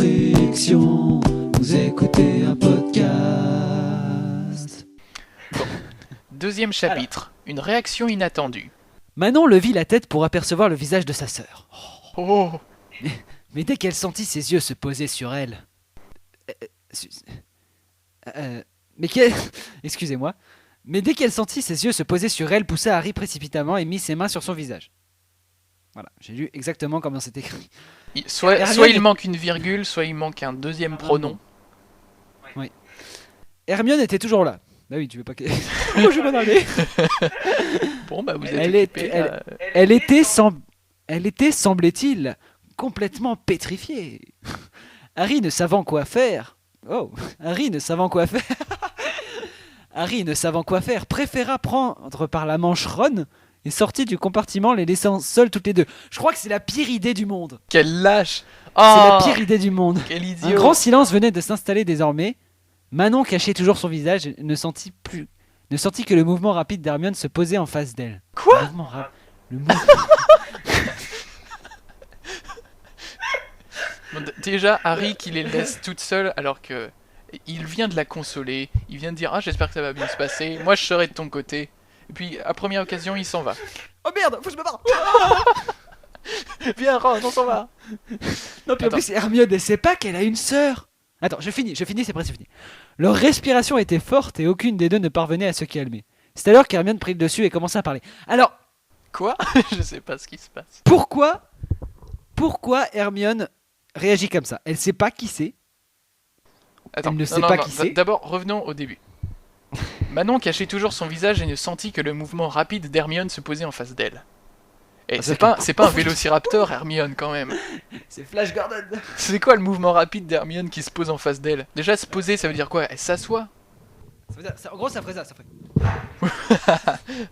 friction, vous écoutez un podcast. Deuxième chapitre, une réaction inattendue. Manon levit la tête pour apercevoir le visage de sa sœur. Oh, Mais dès qu'elle sentit ses yeux se poser sur elle... mais qu'elle... Excusez-moi. Mais dès qu'elle sentit ses yeux se poser sur elle, poussa Harry précipitamment et mit ses mains sur son visage. Voilà, j'ai lu exactement comment c'est écrit. soit Hermione il est- manque une virgule, soit il manque un deuxième pronom. Hermione était toujours là. Ah oui, tu veux pas que... Oh, je vais m'en aller. Bon, bah vous êtes Elle occupés, Elle était, semblait-il, complètement pétrifiée. Harry ne savant quoi faire... Harry ne savant quoi faire, préféra prendre par la manche Ron et sortit du compartiment, les laissant seuls toutes les deux. Je crois que c'est la pire idée du monde. Quelle lâche. C'est la Oh, pire idée du monde. quel Un idiot. grand silence venait de s'installer désormais. Manon cachait toujours son visage et ne sentit que le mouvement rapide d'Hermione se poser en face d'elle. Quoi ? Le mouvement... Bon, déjà, Harry qui les laisse toutes seules alors que il vient de la consoler, il vient de dire « Ah, j'espère que ça va bien se passer, moi je serai de ton côté. » Et puis, à première occasion, il s'en va. Oh merde, faut que je me barre. Viens, Ron, on s'en va. Non, puis en Attends. plus, Hermione, elle sait pas qu'elle a une sœur. Attends, je finis, c'est presque fini. Leur respiration était forte et aucune des deux ne parvenait à se calmer. C'est alors qu'Hermione prit le dessus et commença à parler. Alors, Quoi ? Je sais pas ce qui se passe. pourquoi Hermione réagit comme ça? Elle sait pas qui c'est. Attends, Elle ne sait pas qui c'est. D'abord, revenons au début. Manon cachait toujours son visage et ne sentit que le mouvement rapide d'Hermione se posait en face d'elle. Et Ah, c'est pas un vélociraptor, Hermione, quand même. C'est Flash Gordon. C'est quoi le mouvement rapide d'Hermione qui se pose en face d'elle ? Déjà, se poser, ça veut dire quoi ? Elle s'assoit ? En gros, ça ferait ça.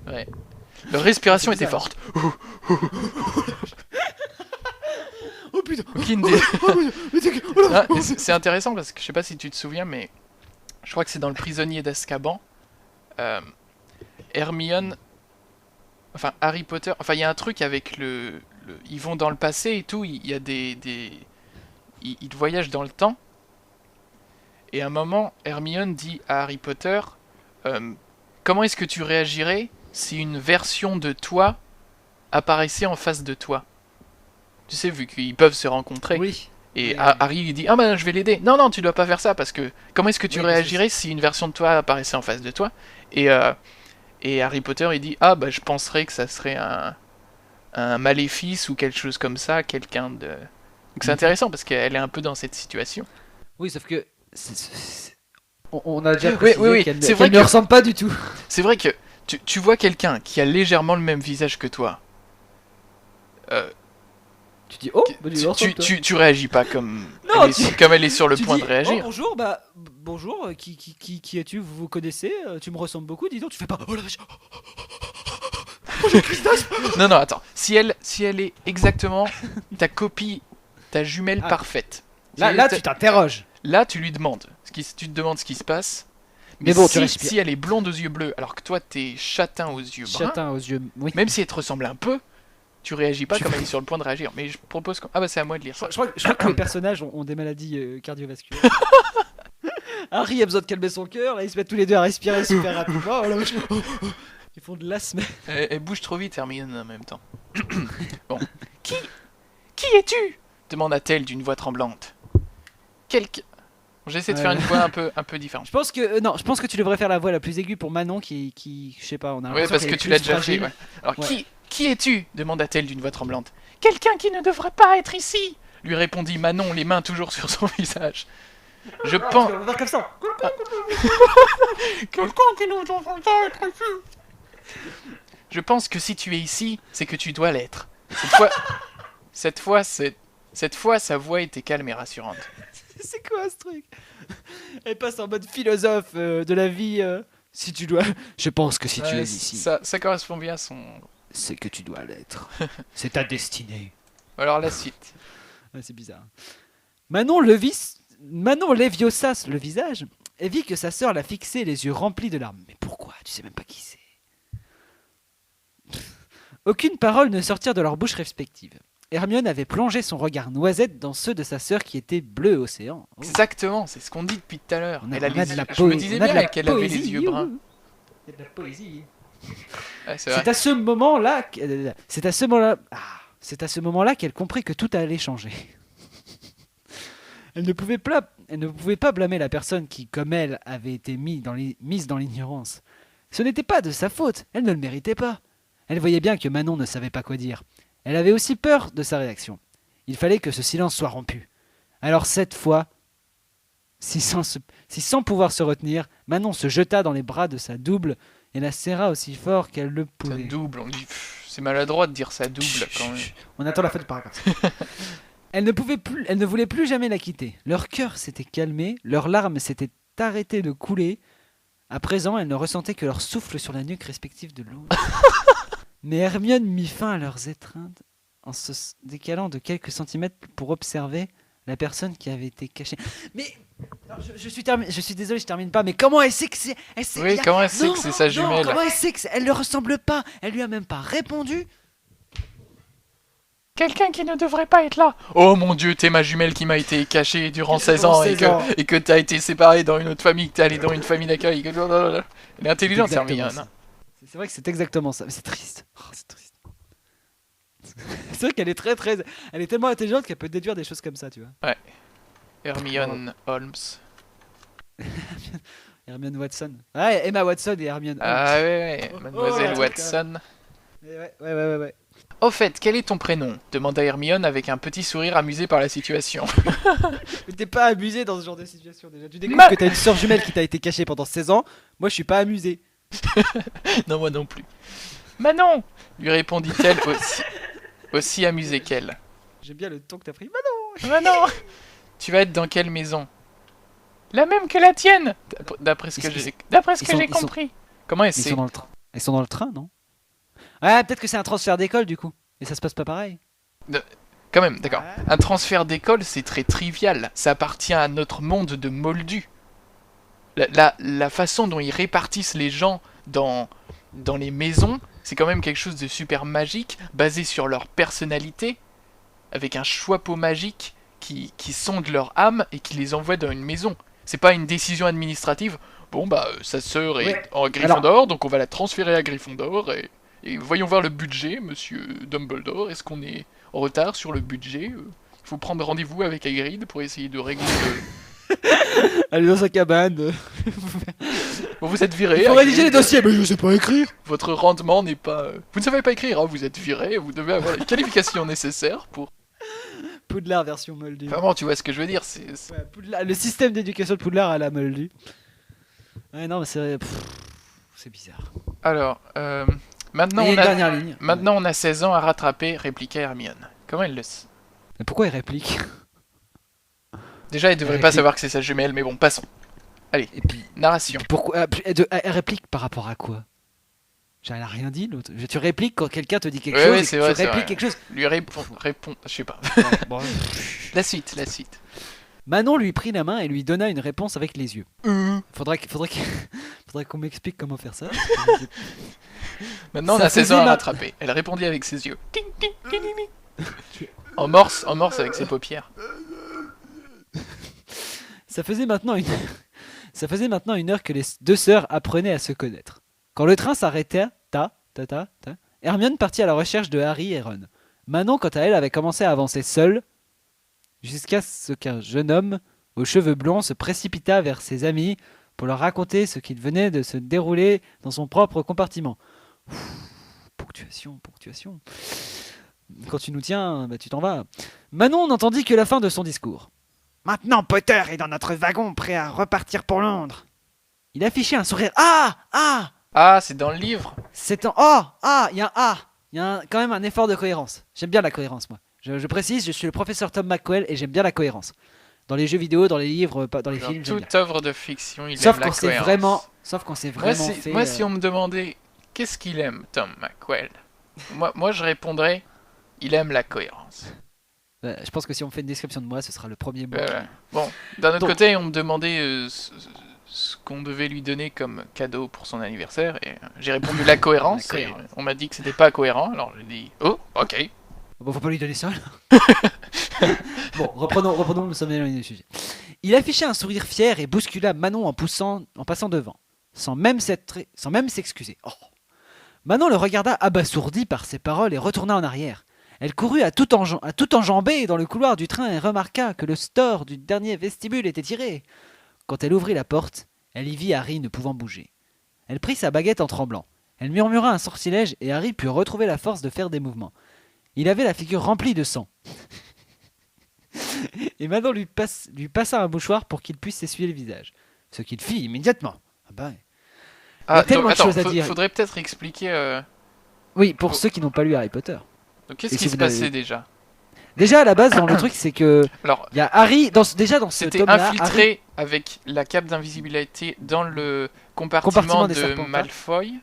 Ouais. Leur respiration C'est était bizarre. forte. Oh putain. Aucune des- Ah, et c'est intéressant parce que je sais pas si tu te souviens, mais je crois que c'est dans le prisonnier d'Azkaban. Hermione, enfin Harry Potter, enfin il y a un truc avec ils vont dans le passé et tout, il y a ils voyagent dans le temps. Et à un moment, Hermione dit à Harry Potter, comment est-ce que tu réagirais si une version de toi apparaissait en face de toi ? Tu sais, vu qu'ils peuvent se rencontrer. Oui. Et Oui, Harry lui dit ah ben je vais l'aider. Non tu dois pas faire ça parce que comment est-ce que tu Oui, parce que réagirais si une version de toi apparaissait en face de toi et Harry Potter il dit ah bah je penserais que ça serait un maléfice ou quelque chose comme ça, quelqu'un de. Donc c'est intéressant parce qu'elle est un peu dans cette situation. Oui, sauf que on a déjà précisé oui, qu'elle c'est vrai ne que- ressemble pas du tout. C'est vrai que tu vois quelqu'un qui a légèrement le même visage que toi. Tu dis oh, bah, dis donc, toi. Tu réagis pas comme Non, comme elle est sur le Tu point dis, de réagir. Oh, bonjour, bonjour, qui es-tu? Vous vous connaissez? Tu me ressembles beaucoup, dis donc, tu fais pas oh la vache. Oh, j'ai une crise d'asthme. Non, attends. Si elle est exactement ta copie, ta jumelle Ah. parfaite. Là, tu t'interroges. Là, tu lui demandes. Tu te demandes ce qui se passe. Mais bon, tu si, respires. si elle est blonde aux yeux bleus, alors que toi, t'es châtain aux yeux bruns, Châtain aux yeux. Oui. même si elle te ressemble un peu, tu réagis pas comme elle est sur le point de réagir. Mais je propose qu'on... Ah bah c'est à moi de lire ça. Je crois que les personnages ont des maladies cardiovasculaires. Harry a besoin de calmer son cœur, là ils se mettent tous les deux à respirer super rapidement. Oh la vache. Ils font de l'asthme. Elle bouge trop vite, Hermione, en même temps. Bon. Qui es-tu ? Demanda-t-elle d'une voix tremblante. J'essaie de faire une voix un peu différente. Je pense que tu devrais faire la voix la plus aiguë pour Manon qui je sais pas, on a Oui, l'impression parce qu'elle que est tu plus l'as déjà fait. fragile. Ouais. Alors, Ouais. qui es-tu ? Demanda-t-elle d'une voix tremblante. Quelqu'un qui ne devrait pas être ici, lui répondit Manon, les mains toujours sur son visage. Je pense. On va faire comme ça. Je pense que si tu es ici, c'est que tu dois l'être. Cette fois, sa voix était calme et rassurante. C'est quoi ce truc? Elle passe en mode philosophe de la vie. Si tu dois. Je pense que si tu es ici, Ça correspond bien à son. c'est que tu dois l'être. C'est ta destinée. Alors la suite. Ouais, c'est bizarre. Manon Leviosa le visage et vit que sa sœur la fixait, les yeux remplis de larmes. Mais pourquoi? Tu sais même pas qui c'est. Aucune parole ne sortirent de leurs bouches respectives. Hermione avait plongé son regard noisette dans ceux de sa sœur qui était bleu océan. Oh. Exactement, c'est ce qu'on dit depuis tout à l'heure. On a- Elle a on a les de la yeux... Je me poésie, disais on a de bien la qu'elle avait les poésie, yeux bruns. Il y a de la poésie. Ouais, c'est vrai. C'est à ce moment-là, c'est à ce moment-là qu'elle comprit que tout allait changer. Elle ne pouvait pas blâmer la personne qui, comme elle, avait été mise dans l'ignorance. Ce n'était pas de sa faute, elle ne le méritait pas. Elle voyait bien que Manon ne savait pas quoi dire. Elle avait aussi peur de sa réaction. Il fallait que ce silence soit rompu. Alors cette fois, si sans pouvoir se retenir, Manon se jeta dans les bras de sa double et la serra aussi fort qu'elle le Ça pouvait. double, on dit... C'est maladroit de dire ça double quand même. On attend la fin du paragraphe. Elle ne voulait plus jamais la quitter. Leur cœur s'était calmé, leurs larmes s'étaient arrêtées de couler. À présent, elles ne ressentaient que leur souffle sur la nuque respective de l'autre. Mais Hermione mit fin à leurs étreintes en se décalant de quelques centimètres pour observer la personne qui avait été cachée. Mais alors, je suis désolé, je termine pas. Mais comment elle sait que c'est Oui, comment elle sait Non, que c'est sa non, jumelle? comment elle sait que elle ne ressemble pas? Elle lui a même pas répondu. Quelqu'un qui ne devrait pas être là. Oh mon dieu, t'es ma jumelle qui m'a été cachée durant 16 Durant ans 16 ans. et que t'as été séparée dans une autre famille, que t'es allé dans une famille d'accueil. Elle est intelligente, C'est exactement Hermione. ça. C'est vrai que c'est exactement ça. Mais c'est triste. Oh, c'est triste. C'est vrai qu'elle est elle est tellement intelligente qu'elle peut déduire des choses comme ça, tu vois. Hermione Holmes. Hermione Watson. Ouais, Emma Watson et Hermione. Ah ouais, Oh, Mademoiselle oh, Watson. Ouais. Au fait, quel est ton prénom? Demanda Hermione avec un petit sourire amusé par la situation. Mais t'es pas amusé dans ce genre de situation déjà. Tu découvres Ma- que t'as une sœur jumelle qui t'a été cachée pendant 16 ans. Moi, je suis pas amusé. Non, moi non plus. Manon, lui répondit-elle aussi amusée qu'elle. J'aime bien le ton que t'as pris. Manon, tu vas être dans quelle maison? La même que la tienne, d'après ce que j'ai compris. Comment elle Ils sait? sont dans le train. Ils sont dans le train, non? Ouais, peut-être que c'est un transfert d'école du coup. Et ça se passe pas pareil. Quand même, d'accord. Un transfert d'école, c'est très trivial. Ça appartient à notre monde de moldus. La façon dont ils répartissent les gens dans les maisons, c'est quand même quelque chose de super magique, basé sur leur personnalité, avec un choix-peau magique qui sonde leur âme et qui les envoie dans une maison. C'est pas une décision administrative. Bon, bah, sa sœur est Ouais. en Gryffondor, donc on va la transférer à Gryffondor et voyons voir le budget, monsieur Dumbledore. Est-ce qu'on est en retard sur le budget? Il faut prendre rendez-vous avec Hagrid pour essayer de régler Allez dans sa cabane. Bon, vous êtes viré. Il faut Hagrid. rédiger les dossiers, mais je sais pas écrire. Votre rendement n'est pas... Vous ne savez pas écrire, hein, vous êtes viré, vous devez avoir les qualifications nécessaires pour... Poudlard version Moldu. Vraiment, tu vois ce que je veux dire, c'est... Ouais, le système d'éducation de Poudlard à la Moldu. Ouais, non, mais c'est bizarre. Alors, maintenant, Et on une a... dernière ligne. Maintenant on a 16 ans à rattraper, répliqua Hermione. Comment elle le sait? Mais pourquoi il réplique? Déjà, elle devrait Elle pas réplique. savoir que c'est sa jumelle, mais bon, passons. Allez, Et puis, narration. pourquoi elle réplique par rapport à quoi? Genre, elle a rien dit l'autre. Tu répliques quand quelqu'un te dit quelque Ouais, chose. ouais, et que c'est tu vrai, c'est répliques vrai. quelque chose. Lui répond, je sais pas. Ouais, bon. La suite. Manon lui prit la main et lui donna une réponse avec les yeux. Faudrait qu'on m'explique comment faire ça. Maintenant, on Ça a 16 ans faisait à ma- rattraper. Elle répondit avec ses yeux. Ting, ting, ting, ting, ting. En morse avec ses paupières. Ça faisait maintenant une heure que les deux sœurs apprenaient à se connaître. Quand le train s'arrêta, Hermione partit à la recherche de Harry et Ron. Manon, quant à elle, avait commencé à avancer seule, jusqu'à ce qu'un jeune homme aux cheveux blonds se précipita vers ses amis pour leur raconter ce qu'il venait de se dérouler dans son propre compartiment. Ponctuation. Quand tu nous tiens, bah, tu t'en vas. Manon n'entendit que la fin de son discours. Maintenant, Potter est dans notre wagon, prêt à repartir pour Londres. Il affichait un sourire. Ah, c'est dans le livre. C'est un il y a un A. Il y a quand même un effort de cohérence. J'aime bien la cohérence, moi. Je précise, je suis le professeur Tom McQuell et j'aime bien la cohérence. Dans les jeux vidéo, dans les livres, pas dans les Dans films, j'aime bien. toute œuvre de fiction, il Sauf aime la quand c'est cohérence. vraiment fait. Moi, si on me demandait qu'est-ce qu'il aime, Tom McQuell, moi, je répondrais, il aime la cohérence. Je pense que si on fait une description de moi, ce sera le premier mot. Voilà. Bon, d'un autre Donc- côté, on me demandait ce qu'on devait lui donner comme cadeau pour son anniversaire, et j'ai répondu la cohérence, La cohérence. et on m'a dit que c'était pas cohérent, alors j'ai dit, oh, ok. Bon, faut pas lui donner ça. Bon, reprenons, nous sommes éloignés du sujet. Il affichait un sourire fier et bouscula Manon en passant devant, sans même s'excuser. Oh. Manon le regarda abasourdi par ces paroles et retourna en arrière. Elle courut à tout enjamber dans le couloir du train et remarqua que le store du dernier vestibule était tiré. Quand elle ouvrit la porte, elle y vit Harry ne pouvant bouger. Elle prit sa baguette en tremblant. Elle murmura un sortilège et Harry put retrouver la force de faire des mouvements. Il avait la figure remplie de sang. Et Manon lui passa un mouchoir pour qu'il puisse s'essuyer le visage. Ce qu'il fit immédiatement. Ah bah, il y a tellement de choses à dire. Faudrait peut-être expliquer. Oui, pour ceux qui n'ont pas lu Harry Potter. Donc qu'est-ce qui se passait déjà? Déjà à la base dans le truc c'est que alors il y a Harry dans ce c'était tome-là, infiltré Harry... avec la cape d'invisibilité dans le compartiment des de Serpentards. Malfoy.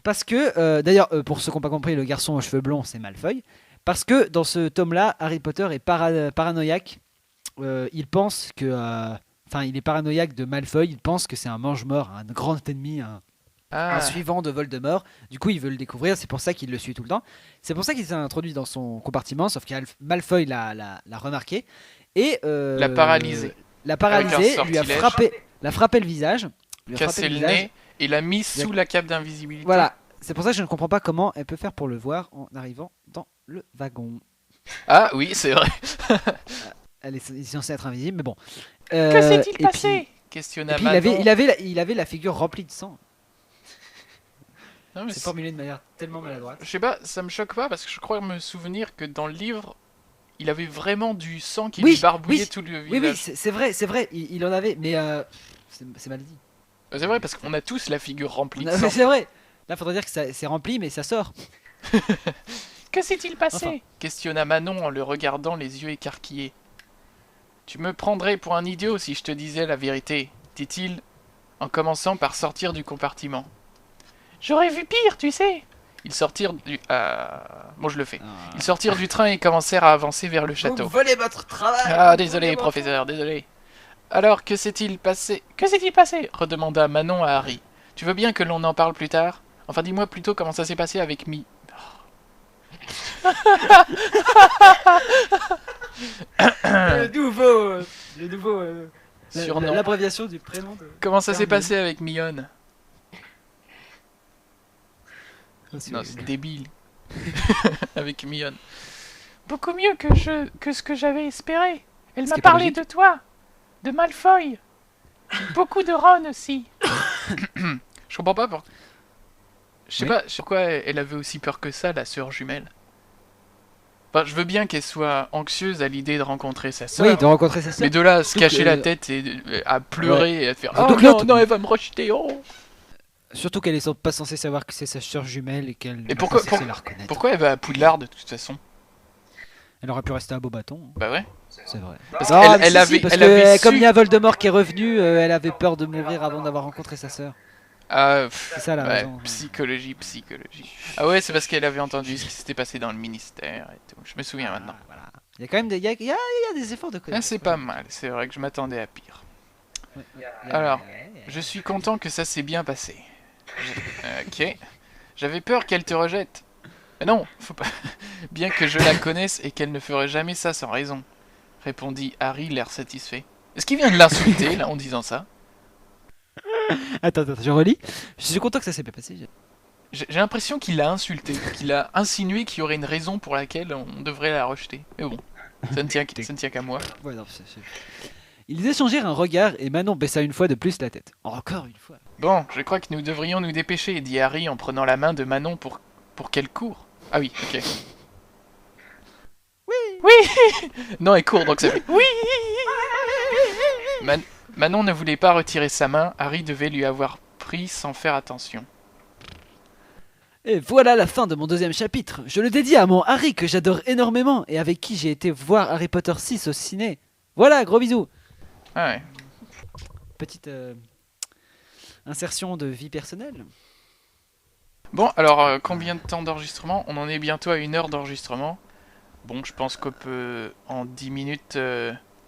Parce que d'ailleurs pour ceux qui n'ont pas compris, le garçon aux cheveux blonds c'est Malfoy. Parce que dans ce tome-là, Harry Potter est paranoïaque. Il pense que il est paranoïaque de Malfoy. Il pense que c'est un mange-mort, un grand ennemi, un suivant de Voldemort. Du coup, il veut le découvrir. C'est pour ça qu'il le suit tout le temps. C'est pour ça qu'il s'est introduit dans son compartiment. Sauf que Malfoy l'a remarqué et l'a paralysé. L'a paralysé, lui a frappé le visage, cassé le nez et l'a mis sous la cape d'invisibilité. Voilà. C'est pour ça que je ne comprends pas comment elle peut faire pour le voir en arrivant dans le wagon. Ah oui, c'est vrai. Elle est censée être invisible, mais bon. Que s'est-il passé? Questionna Manon. Il avait la figure remplie de sang. Non, mais c'est formulé de manière tellement maladroite. Je sais pas, ça me choque pas parce que je crois me souvenir que dans le livre, il avait vraiment du sang qui lui barbouillait tout le visage. Oui, c'est vrai, il en avait, mais c'est mal dit. C'est vrai parce qu'on a tous la figure remplie de sang. Mais c'est vrai. Là, faudrait dire que c'est rempli, mais ça sort. Que s'est-il passé? Questionna Manon en le regardant les yeux écarquillés. Tu me prendrais pour un idiot si je te disais la vérité, dit-il, en commençant par sortir du compartiment. J'aurais vu pire, tu sais. Ils sortirent du... Bon, je le fais. Ils sortirent du train et commencèrent à avancer vers le château. Vous volez votre travail. Ah, désolé, professeur, désolé. Alors, que s'est-il passé? Que s'est-il passé? Redemanda Manon à Harry. Tu veux bien que l'on en parle plus tard? Enfin, dis-moi plutôt comment ça s'est passé avec le nouveau surnom. L'abréviation du prénom de... Comment ça s'est passé avec Mion? Non, c'est débile. Avec Mion. Beaucoup mieux que ce que j'avais espéré. Elle m'a parlé de toi, de Malfoy. Beaucoup de Ron aussi. Je comprends pas pourquoi. Je sais pas sur quoi elle avait aussi peur que ça, la sœur jumelle. Enfin, je veux bien qu'elle soit anxieuse à l'idée de rencontrer sa sœur. Oui, de rencontrer sa sœur. Mais de là, se cacher la tête et à pleurer et à faire oh non, elle va me rejeter, oh. Surtout qu'elle est pas censée savoir que c'est sa sœur jumelle et qu'elle et pourquoi elle va à Poudlard de toute façon? Elle aurait pu rester à Beauxbatons. Bah ouais. C'est vrai. Parce qu'elle avait comme il y a Voldemort qui est revenu, elle avait peur de mourir avant d'avoir rencontré sa sœur. C'est ça la raison. Psychologie. Ah ouais, c'est parce qu'elle avait entendu ce qui s'était passé dans le ministère et tout. Je me souviens maintenant. Voilà. Il y a quand même il y a des efforts de connaissance. C'est pas mal, c'est vrai que je m'attendais à pire. Alors, je suis content que ça s'est bien passé. Ok. J'avais peur qu'elle te rejette. Mais non, faut pas. Bien que je la connaisse et qu'elle ne ferait jamais ça sans raison, répondit Harry, l'air satisfait. Est-ce qu'il vient de l'insulter, là, en disant ça? Attends, je relis. Je suis content que ça s'est bien passé. J'ai l'impression qu'il l'a insulté, qu'il a insinué qu'il y aurait une raison pour laquelle on devrait la rejeter. Mais bon, ça ne tient qu'à moi. Ouais, non, Ils échangèrent un regard et Manon baissa une fois de plus la tête. Encore une fois. Bon, je crois que nous devrions nous dépêcher, dit Harry en prenant la main de Manon pour qu'elle court. Ah oui, ok. Oui. Non, elle court, donc ça fait oui. Manon ne voulait pas retirer sa main, Harry devait lui avoir pris sans faire attention. Et voilà la fin de mon deuxième chapitre. Je le dédie à mon Harry que j'adore énormément et avec qui j'ai été voir Harry Potter 6 au ciné. Voilà, gros bisous. Ah ouais. Petite insertion de vie personnelle. Bon, alors combien de temps d'enregistrement? On en est bientôt à 1 heure d'enregistrement. Bon, je pense qu'on peut en 10 minutes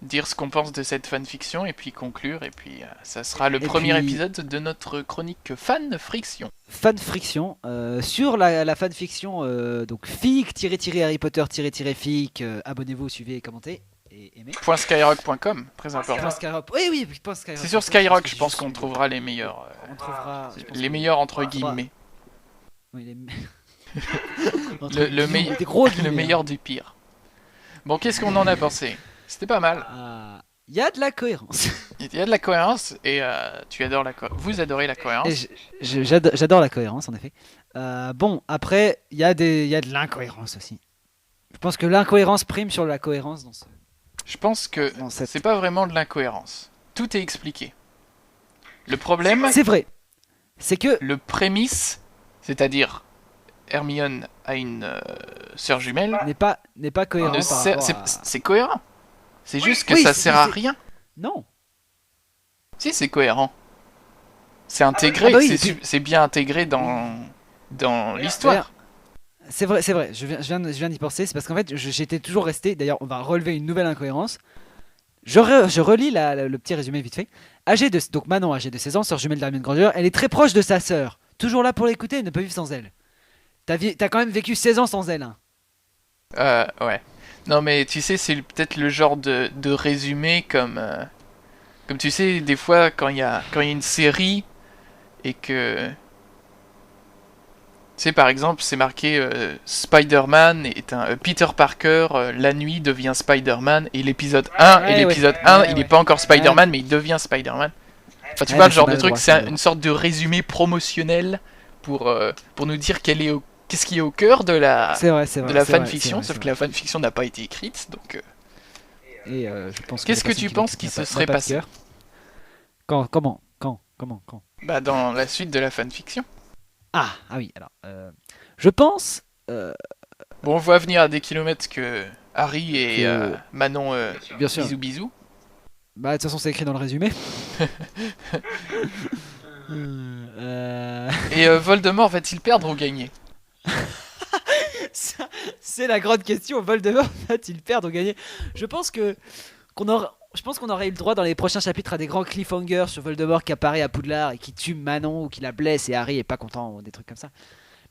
dire ce qu'on pense de cette fanfiction et puis conclure. Et puis ça sera le Et premier puis- épisode de notre chronique fan friction. Fan friction sur la fanfiction donc fic-Harry Potter-fic. Abonnez-vous, suivez, commentez et aimez. .skyrock.com, très important. Skyrock. Oui, Skyrock. C'est sur Skyrock, je C'est pense juste- qu'on trouvera les meilleurs. On trouvera je pense Les que- meilleurs entre on trouvera- guillemets. Oui, les... Le meilleur- des gros Le guillemets, meilleur du pire. Bon, qu'est-ce qu'on en a pensé? C'était pas mal. Il y a de la cohérence. Il y a de la cohérence et tu adores vous adorez la cohérence. Et j'adore la cohérence, en effet. Bon, après, il y a de l'incohérence aussi. Je pense que l'incohérence prime sur la cohérence dans Je pense que dans cette... c'est pas vraiment de l'incohérence. Tout est expliqué. Le problème, C'est vrai. C'est que... le prémisse, c'est-à-dire Hermione a une sœur jumelle, n'est pas cohérent par rapport à... c'est cohérent. C'est juste que Oui, ça c'est- sert à c'est- rien. Non. Si, c'est cohérent. C'est intégré, Ah bah oui, c'est bien intégré dans l'histoire. C'est vrai. Je viens d'y penser. C'est parce qu'en fait, j'étais toujours resté... D'ailleurs, on va relever une nouvelle incohérence. Je relis le petit résumé vite fait. Donc Manon, âgée de 16 ans, sœur jumelle d'Hermione Granger, elle est très proche de sa sœur. Toujours là pour l'écouter et ne peut vivre sans elle. T'as quand même vécu 16 ans sans elle. Hein. Ouais. Non, mais tu sais, c'est peut-être le genre de résumé comme tu sais, des fois, quand il y a une série et que... Tu sais, par exemple, c'est marqué Spider-Man est un... Peter Parker, la nuit, devient Spider-Man, et l'épisode 1, Ouais, et l'épisode 1, il n'est ouais. pas encore Spider-man, mais il devient Spider-Man. Enfin, tu Ouais, vois, mais le genre c'est de truc, maladroit, c'est c'est une sorte de résumé promotionnel pour nous dire qu'est-ce qui est au cœur de la C'est vrai. de la c'est vrai, fanfiction, c'est sauf vrai. que la fanfiction n'a pas été écrite, donc... Et je pense Qu'est-ce la que tu personne penses l'écrit qui n'a se pas- serait n'a pas de passé? cœur. Comment Bah, dans la suite de la fanfiction. Ah oui, alors... je pense... Bon, on voit venir à des kilomètres que Harry et Que- Manon, Bien sûr. bisous. Bah, de toute façon, c'est écrit dans le résumé. Euh, Et Voldemort va-t-il perdre ou gagner? ça, c'est la grande question. Voldemort va-t-il perdre ou gagner? Je pense qu'on aurait eu le droit dans les prochains chapitres à des grands cliffhangers sur Voldemort qui apparaît à Poudlard et qui tue Manon ou qui la blesse et Harry est pas content ou des trucs comme ça.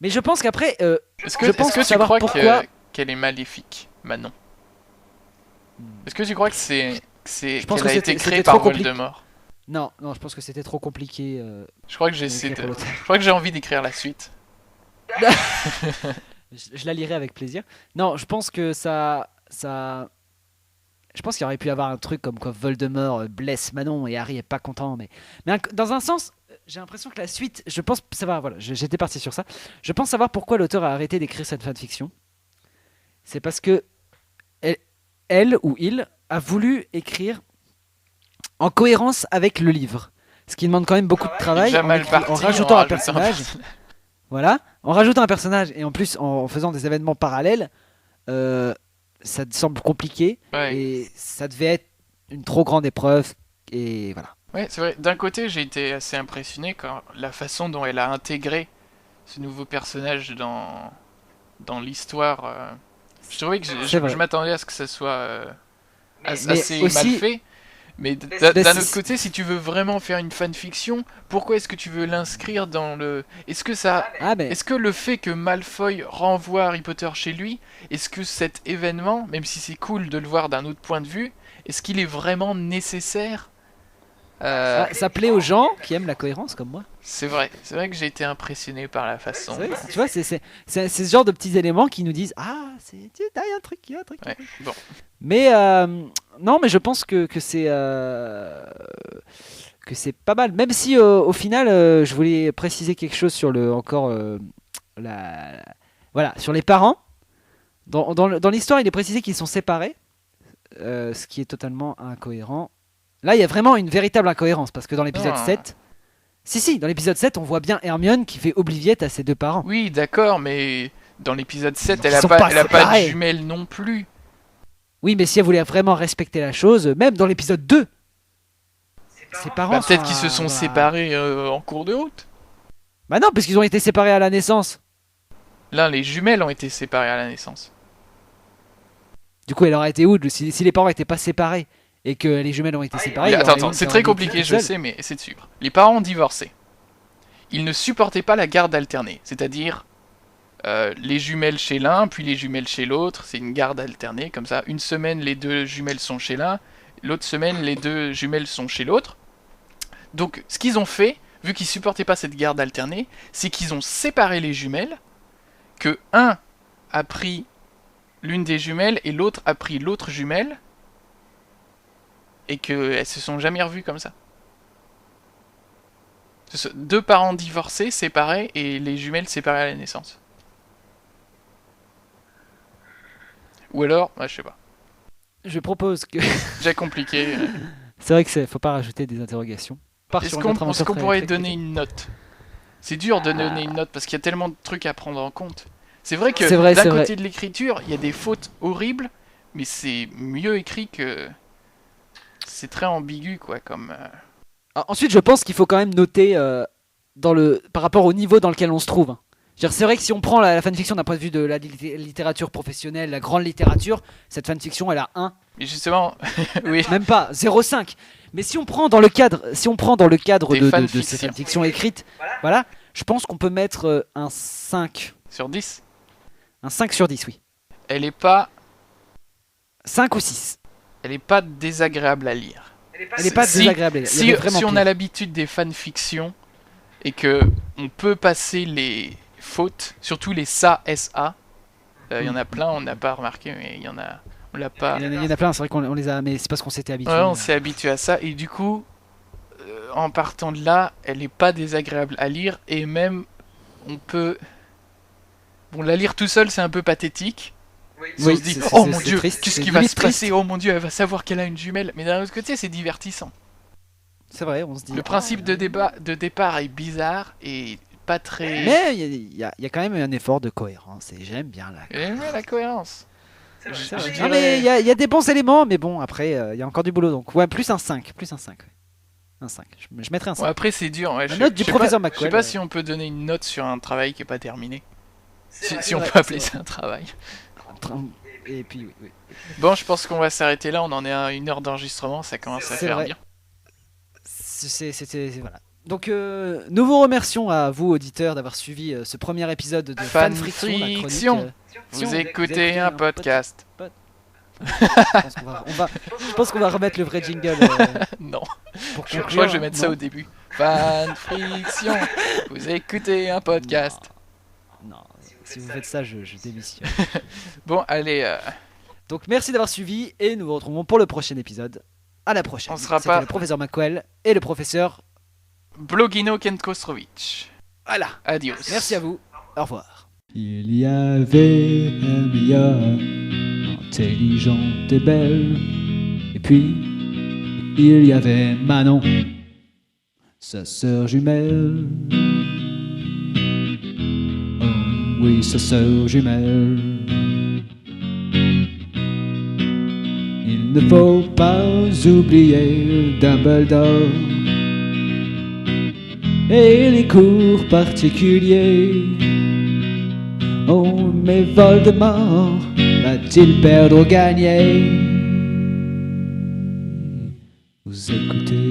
Mais je pense qu'après, Est-ce Je pense que tu savoir crois pourquoi- qu'elle est maléfique, Manon? Est-ce que tu crois que Je pense qu'elle a que été c'était créée trop par compliqué. Voldemort? non, je pense que c'était trop compliqué. Je crois que d'écrire pour l'auteur. je crois que j'ai envie d'écrire la suite. Je la lirai avec plaisir. Non, je pense que je pense qu'il aurait pu y avoir un truc comme quoi Voldemort blesse Manon et Harry est pas content. Mais dans un sens, j'ai l'impression que la suite, je pense savoir, voilà, j'étais parti sur ça. Je pense savoir pourquoi l'auteur a arrêté d'écrire cette fanfiction. C'est parce que elle ou il a voulu écrire en cohérence avec le livre. Ce qui demande quand même beaucoup de travail Déjà en, mal parti, en rajoutant en un rajoutant personnage. Voilà, en rajoutant un personnage et en plus en faisant des événements parallèles, ça te semble compliqué Ouais. et ça devait être une trop grande épreuve et voilà. Ouais, c'est vrai. D'un côté, j'ai été assez impressionné quand la façon dont elle a intégré ce nouveau personnage dans l'histoire. Je trouvais que C'est vrai. je m'attendais à ce que ça soit Mais assez aussi- mal fait. Mais Mais d'un c'est- autre côté, si tu veux vraiment faire une fanfiction, pourquoi est-ce que tu veux l'inscrire dans le... Est-ce que le fait que Malfoy renvoie Harry Potter chez lui, est-ce que cet événement, même si c'est cool de le voir d'un autre point de vue, est-ce qu'il est vraiment nécessaire? Ça plaît aux gens qui aiment la cohérence comme moi. C'est vrai que j'ai été impressionné par la façon. C'est vrai, tu vois, c'est ce genre de petits éléments qui nous disent il y a un truc, il y a un truc. Ouais, bon. Mais non, mais je pense que c'est pas mal. Même si au final, je voulais préciser quelque chose sur voilà, sur les parents. Dans l'histoire, il est précisé qu'ils sont séparés, ce qui est totalement incohérent. Là, il y a vraiment une véritable incohérence parce que dans l'épisode Non. 7, dans l'épisode 7, on voit bien Hermione qui fait oubliette à ses deux parents. Oui, d'accord, mais dans l'épisode 7, Ils elle a sont pas, pas elle a pas de séparés. jumelles non plus. Oui, mais si elle voulait vraiment respecter la chose, même dans l'épisode 2, ses parents. Bah, peut-être sont qu'ils se sont dans la- séparés en cours de route. Bah non, parce qu'ils ont été séparés à la naissance. Là, les jumelles ont été séparées à la naissance. Du coup, elle aurait été où si les parents n'étaient pas séparés et que les jumelles ont été séparées. Attends, c'est très compliqué, je sais, mais essaie de suivre. Les parents ont divorcé. Ils ne supportaient pas la garde alternée, c'est-à-dire les jumelles chez l'un, puis les jumelles chez l'autre. C'est une garde alternée, comme ça. Une semaine, les deux jumelles sont chez l'un, l'autre semaine, les deux jumelles sont chez l'autre. Donc, ce qu'ils ont fait, vu qu'ils supportaient pas cette garde alternée, c'est qu'ils ont séparé les jumelles, que un a pris l'une des jumelles et l'autre a pris l'autre jumelle, et qu'elles se sont jamais revues comme ça. Deux parents divorcés, séparés, et les jumelles séparées à la naissance. Ou alors, je sais pas. Je propose que... J'ai compliqué. C'est vrai que faut pas rajouter des interrogations. Est-ce qu'on pourrait donner une note? C'est dur de donner une note parce qu'il y a tellement de trucs à prendre en compte. C'est vrai que d'un côté de l'écriture, il y a des fautes horribles, mais c'est mieux écrit que... C'est très ambigu, quoi, comme... Ensuite, je pense qu'il faut quand même noter par rapport au niveau dans lequel on se trouve. C'est vrai que si on prend la fanfiction d'un point de vue de la littérature professionnelle, la grande littérature, cette fanfiction, elle a 1. Mais justement, oui. Même pas, 0,5. Mais si on prend dans le cadre, de cette fanfiction écrite, voilà, je pense qu'on peut mettre un 5. Sur 10 ? Un 5 sur 10, oui. Elle est pas... 5 ou 6. Elle est pas désagréable à lire. Elle est pas désagréable à lire. Si on a l'habitude des fanfictions, et que on peut passer les fautes, surtout les SA, il y en a plein, on n'a pas remarqué, mais il y en a... On l'a pas... Il y en a plein, c'est vrai qu'on les a, mais c'est parce qu'on s'était habitué. Ouais, on s'est habitué à ça, et du coup, en partant de là, elle est pas désagréable à lire, et même, on peut... Bon, la lire tout seul, c'est un peu pathétique. On se dit, oh mon dieu, qu'est-ce qui va se passer? Oh mon dieu, elle va savoir qu'elle a une jumelle. Mais d'un autre côté, c'est divertissant. C'est vrai, on se dit... Le principe de départ est bizarre, et pas très... Mais il y a quand même un effort de cohérence, et j'aime bien la cohérence. Non mais il y a des bons éléments, mais bon, après, il y a encore du boulot, donc ouais, plus un 5. Un 5. Je mettrais un 5. Ouais, après, c'est dur. Ouais, note du professeur McQueen. Je sais pas si on peut donner une note sur un travail qui est pas terminé. Si on peut appeler ça un travail. Et puis, oui. Bon, je pense qu'on va s'arrêter là. On en est à 1 heure d'enregistrement. Ça commence à faire bien. Voilà. Donc, nous vous remercions à vous, auditeurs, d'avoir suivi ce premier épisode de Fanfiction. Vous écoutez un podcast. Je pense qu'on va remettre le vrai jingle. Non. Je crois que je vais mettre ça au début. Fanfiction. Vous écoutez un podcast. Non, si vous faites ça, je démissionne. Bon, allez. Donc, merci d'avoir suivi et nous vous retrouvons pour le prochain épisode. À la prochaine. On sera pas le professeur McQuell et le professeur Blogino Kenkostrovic. Voilà. Adios. Merci à vous. Au revoir. Il y avait Hermione, intelligente et belle. Et puis, il y avait Manon, sa sœur jumelle. Oh oui, sa sœur jumelle. Il ne faut pas oublier Dumbledore et les cours particuliers. Oh, mais Voldemort va-t-il perdre ou gagner? Vous écoutez